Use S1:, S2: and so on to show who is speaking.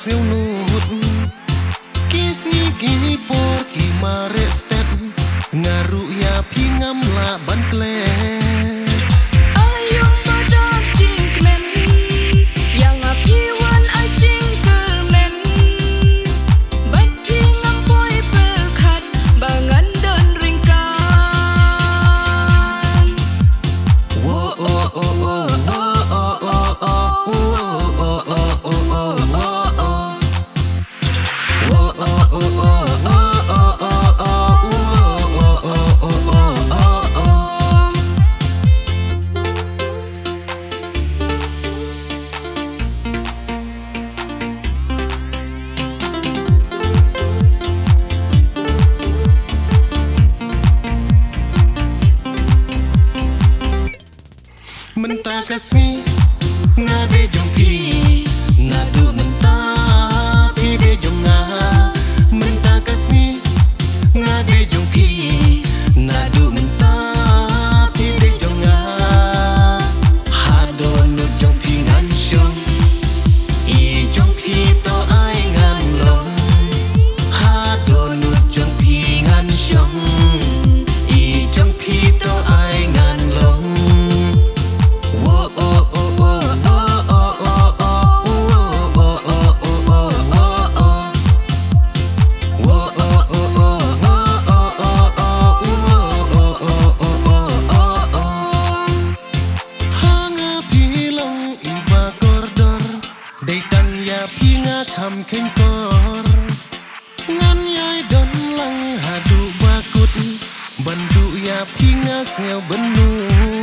S1: seu nut Kisi kini por ki marestet Ngaru ya pingam la ban kle Mentah kasih ngade jongpi ngadu mentah pide jonga mentah kasih ngade jongpi ngadu mentah pide jonga hadonu jongpi ngan shong I jongpi to ai ngan long hadonu jongpi ngan shong I jongpi to ai ngan long Kam keng kor ngan yai don lang hadu bakut bandu ya pinga seo benu